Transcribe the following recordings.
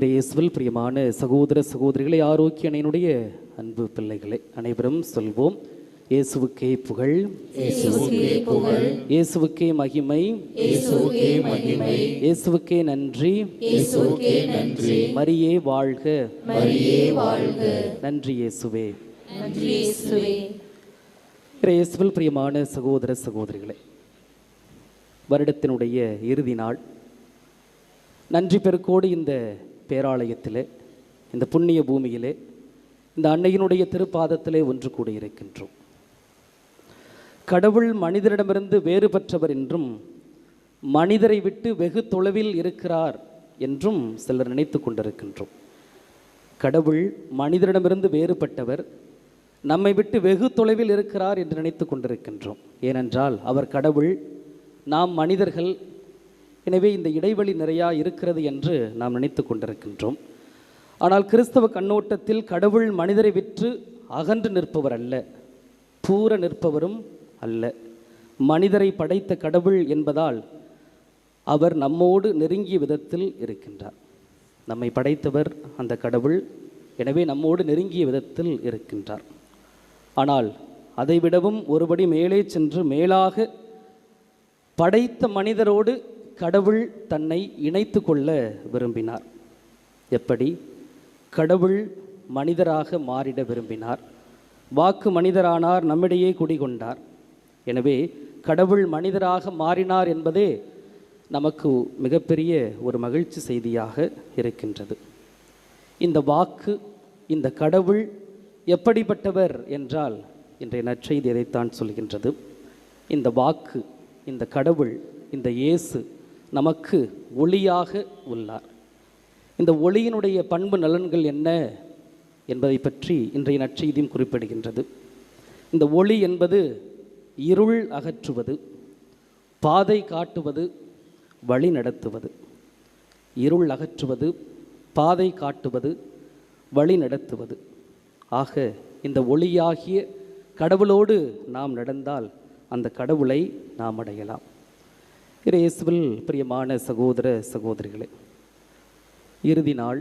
இயேசுவில் பிரியமான சகோதர சகோதரிகளை, ஆரோக்கிய அணையினுடைய அன்பு பிள்ளைகளை அனைவரும் சொல்வோம். இயேசுவுக்கே புகழ், இயேசுவுக்கே மகிமை, இயேசுவுக்கே நன்றி, மரியே வாழ்க, நன்றி இயேசுவே. இயேசுவில் பிரியமான சகோதர சகோதரிகளை, வருடத்தினுடைய இறுதி நாள் நன்றி பெருக்கோடு இந்த பேராலயத்திலே, இந்த புண்ணிய பூமியிலே, இந்த அன்னையினுடைய திருப்பாதத்திலே ஒன்று கூடியிருக்கின்றோம். கடவுள் மனிதரிடமிருந்து வேறுபட்டவர் என்றும் மனிதரை விட்டு வெகு தொலைவில் இருக்கிறார் என்றும் சிலர் நினைத்து கொண்டிருக்கின்றோம். கடவுள் மனிதரிடமிருந்து வேறுபட்டவர், நம்மை விட்டு வெகு தொலைவில் இருக்கிறார் என்று நினைத்து கொண்டிருக்கின்றோம். ஏனென்றால் அவர் கடவுள், நாம் மனிதர்கள். எனவே இந்த இடைவெளி நிறையா இருக்கிறது என்று நாம் நினைத்து கொண்டிருக்கின்றோம். ஆனால் கிறிஸ்தவ கண்ணோட்டத்தில் கடவுள் மனிதரை விற்று அகன்று நிற்பவர் அல்ல, தூர நிற்பவரும் அல்ல. மனிதரை படைத்த கடவுள் என்பதால் அவர் நம்மோடு நெருங்கிய விதத்தில் இருக்கின்றார். நம்மை படைத்தவர் அந்த கடவுள், எனவே நம்மோடு நெருங்கிய விதத்தில் இருக்கின்றார். ஆனால் அதைவிடவும் ஒருபடி மேலே சென்று மேலாக படைத்த மனிதரோடு கடவுள் தன்னை இணைத்து கொள்ள விரும்பினார். எப்படி? கடவுள் மனிதராக மாறிட விரும்பினார். வாக்கு மனிதரானார், நம்மிடையே குடிகொண்டார். எனவே கடவுள் மனிதராக மாறினார் என்பதே நமக்கு மிகப்பெரிய ஒரு மகிழ்ச்சி செய்தியாக இருக்கின்றது. இந்த வாக்கு, இந்த கடவுள் எப்படிப்பட்டவர் என்றால் இன்றைய நற்செய்தி இதைத்தான் சொல்கின்றது. இந்த வாக்கு, இந்த கடவுள், இந்த இயேசு நமக்கு ஒளியாக உள்ளார். இந்த ஒளியினுடைய பண்பு நலன்கள் என்ன என்பதை பற்றி இன்றைய நற்செய்தியும் குறிப்பிடுகின்றது. இந்த ஒளி என்பது இருள் அகற்றுவது, பாதை காட்டுவது, வழி நடத்துவது. இருள் அகற்றுவது, பாதை காட்டுவது, வழி நடத்துவது. ஆக இந்த ஒளியாகிய கடவுளோடு நாம் நடந்தால் அந்த கடவுளை நாம் அடையலாம். இயேசுவில் பிரியமான சகோதர சகோதரிகளே, இறுதி நாள்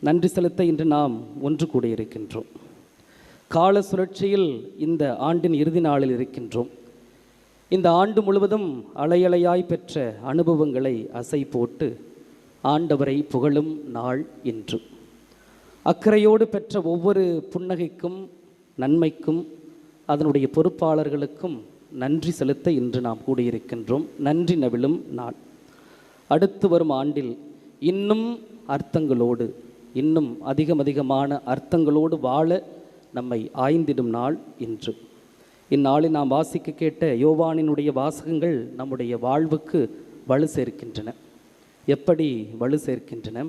நன்றி செலுத்த இன்று நாம் ஒன்று கூடியிருக்கின்றோம். கால சுழற்சியில் இந்த ஆண்டின் இறுதி நாளில் இருக்கின்றோம். இந்த ஆண்டு முழுவதும் அலையலையாய் பெற்ற அனுபவங்களை அசை போட்டு ஆண்டவரை புகழும் நாள் இன்று. அக்கறையோடு பெற்ற ஒவ்வொரு புன்னகைக்கும், நன்மைக்கும், அதனுடைய பொறுப்பாளர்களுக்கும் நன்றி செலுத்த இன்று நாம் கூடியிருக்கின்றோம். நன்றி நவிழும் நாள். அடுத்து வரும் ஆண்டில் இன்னும் அர்த்தங்களோடு, இன்னும் அதிகமான அர்த்தங்களோடு வாழ நம்மை ஆய்ந்திடும் நாள் இன்று. இந்நாளில் நாம் வாசிக்க கேட்ட யோவானினுடைய வாசகங்கள் நம்முடைய வாழ்வுக்கு வலு சேர்க்கின்றன. எப்படி வலு சேர்க்கின்றன?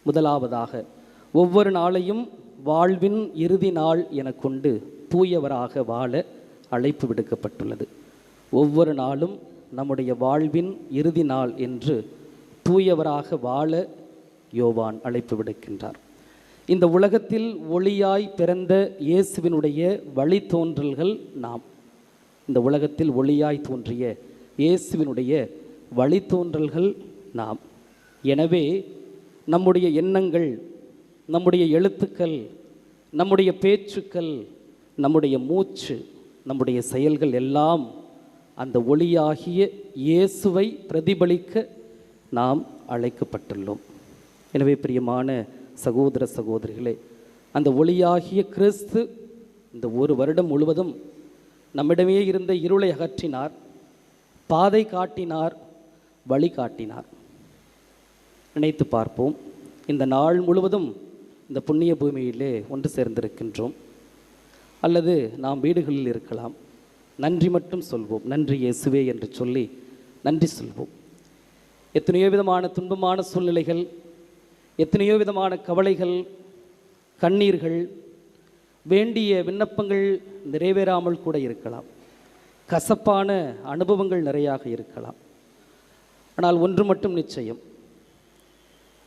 முதலாவதாக, ஒவ்வொரு நாளையும் வாழ்வின் இறுதி நாள் என கொண்டு தூயவராக வாழ அழைப்பு விடுக்கப்பட்டுள்ளது. ஒவ்வொரு நாளும் நம்முடைய வாழ்வின் இறுதி நாள் என்று தூயவராக வாழ யோவான் அழைப்பு விடுக்கின்றார். இந்த உலகத்தில் ஒளியாய் பிறந்த இயேசுவினுடைய வழித்தோன்றல்கள் நாம். இந்த உலகத்தில் ஒளியாய் தோன்றிய இயேசுவினுடைய வழித்தோன்றல்கள் நாம். எனவே நம்முடைய எண்ணங்கள், நம்முடைய எழுத்துக்கள், நம்முடைய பேச்சுக்கள், நம்முடைய மூச்சு, நம்முடைய செயல்கள் எல்லாம் அந்த ஒளியாகிய இயேசுவை பிரதிபலிக்க நாம் அழைக்கப்பட்டுள்ளோம். எனவே பிரியமான சகோதர சகோதரிகளே, அந்த ஒளியாகிய கிறிஸ்து இந்த ஒரு வருடம் முழுவதும் நம்மிடமே இருந்த இருளை அகற்றினார், பாதை காட்டினார், வழி காட்டினார். நினைத்து பார்ப்போம். இந்த நாள் முழுவதும் இந்த புண்ணிய பூமியிலே ஒன்று சேர்ந்திருக்கின்றோம். அல்லது நாம் வீடுகளில் இருக்கலாம். நன்றி மட்டும் சொல்வோம். நன்றி இயேசுவே என்று சொல்லி நன்றி சொல்வோம். எத்தனையோ விதமான துன்பமான சூழ்நிலைகள், எத்தனையோ விதமான கவலைகள், கண்ணீர்கள், வேண்டிய விண்ணப்பங்கள் நிறைவேறாமல் கூட இருக்கலாம். கசப்பான அனுபவங்கள் நிறையாக இருக்கலாம். ஆனால் ஒன்று மட்டும் நிச்சயம்,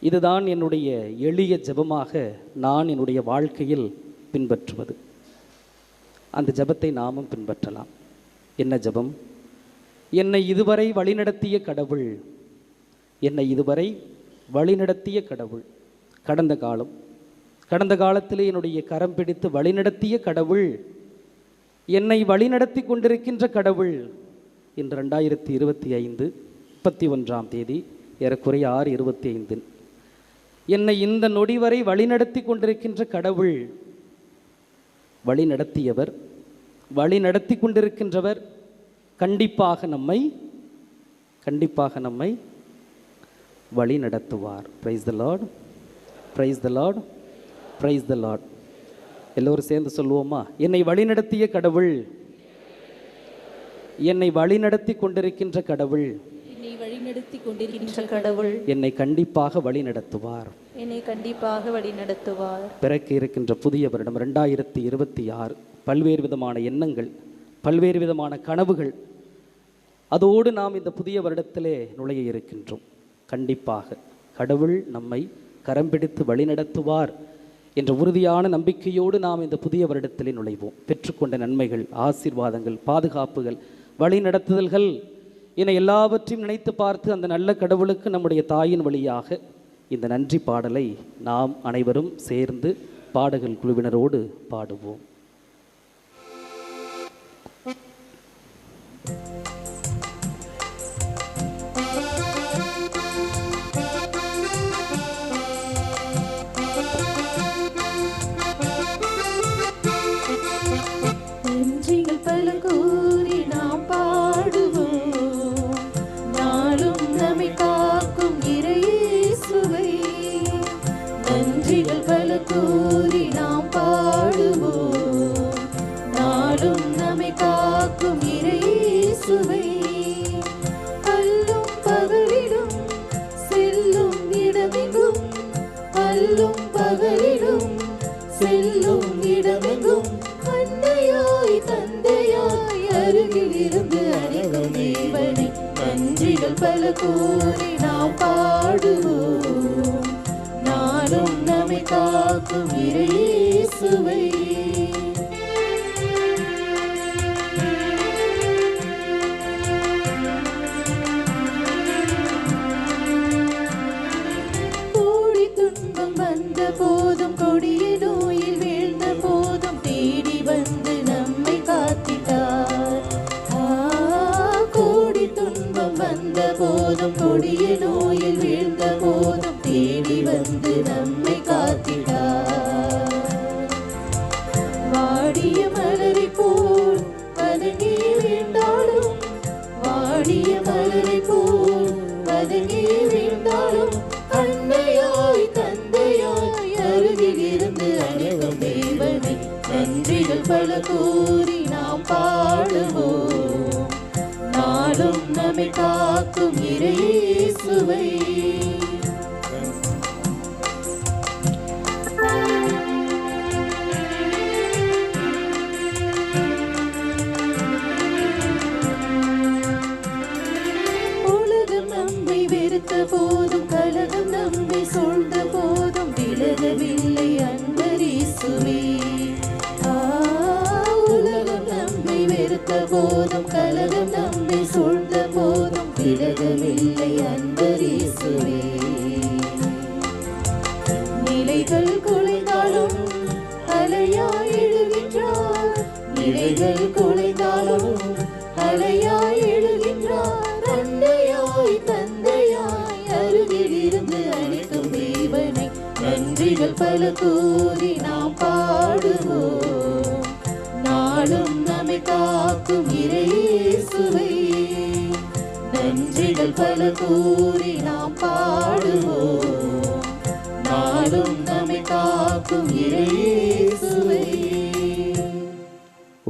இதுதான் என்னுடைய எளிய ஜெபமாக நான் என்னுடைய வாழ்க்கையில் பின்பற்றுவது. அந்த ஜெபத்தை நாமும் பின்பற்றலாம். என்ன ஜெபம்? என்னை இதுவரை வழிநடத்திய கடவுள், என்னை இதுவரை வழிநடத்திய கடவுள், கடந்த காலத்திலே என்னுடைய கரம் பிடித்து வழிநடத்திய கடவுள், என்னை வழிநடத்தி கொண்டிருக்கின்ற கடவுள் இன்று 2025 31ஆம் தேதி ஏறக்குறைய 6:25 என்னை இந்த நொடி வரை வழிநடத்தி கொண்டிருக்கின்ற கடவுள், வழிநடத்தியவர், வழிநடத்தி கொண்டிருக்கின்றவர் கண்டிப்பாக நம்மை வழி நடத்துவார். Praise the Lord, praise the Lord, praise the Lord. எல்லோரும் சேர்ந்து சொல்லுவோமா? என்னை வழிநடத்திய கடவுள், என்னை வழிநடத்தி கொண்டிருக்கின்ற கடவுள், என்னை வழிநடத்தி கொண்டிருக்கின்ற கடவுள் என்னை கண்டிப்பாக வழி நடத்துவார், என்னை கண்டிப்பாக வழி நடத்துவார். பிறக்க இருக்கின்ற புதிய வருடம் 2026 பல்வேறு விதமான எண்ணங்கள், பல்வேறு விதமான கனவுகள், அதோடு நாம் இந்த புதிய வருடத்திலே நுழைய இருக்கின்றோம். கண்டிப்பாக கடவுள் நம்மை கரம் பிடித்து வழி நடத்துவார் என்ற உறுதியான நம்பிக்கையோடு நாம் இந்த புதிய வருடத்திலே நுழைவோம். பெற்றுக்கொண்ட நன்மைகள், ஆசீர்வாதங்கள், பாதுகாப்புகள், வழி நடத்துதல்கள் என எல்லாவற்றையும் நினைத்து பார்த்து அந்த நல்ல கடவுளுக்கு நம்முடைய தாயின் வழியாக இந்த நன்றி பாடலை நாம் அனைவரும் சேர்ந்து பாடகர் குழுவினரோடு பாடுவோம்.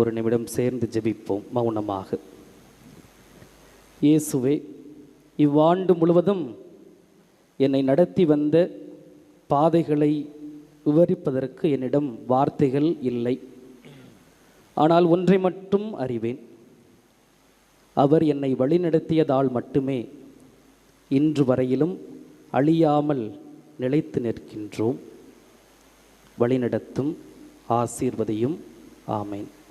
ஒரு நிமிடம் சேர்ந்து ஜெபிப்போம் மௌனமாக. இயேசுவே, இவ்வாண்டு முழுவதும் என்னை நடத்தி வந்த பாதைகளை விவரிப்பதற்கு என்னிடம் வார்த்தைகள் இல்லை. ஆனால் ஒன்றை மட்டும் அறிவேன், அவர் என்னை வழிநடத்தியதால் மட்டுமே இன்று வரையிலும் அழியாமல் நிலைத்து நிற்கின்றோம். வழிநடத்தும், ஆசீர்வதியும். ஆமேன்.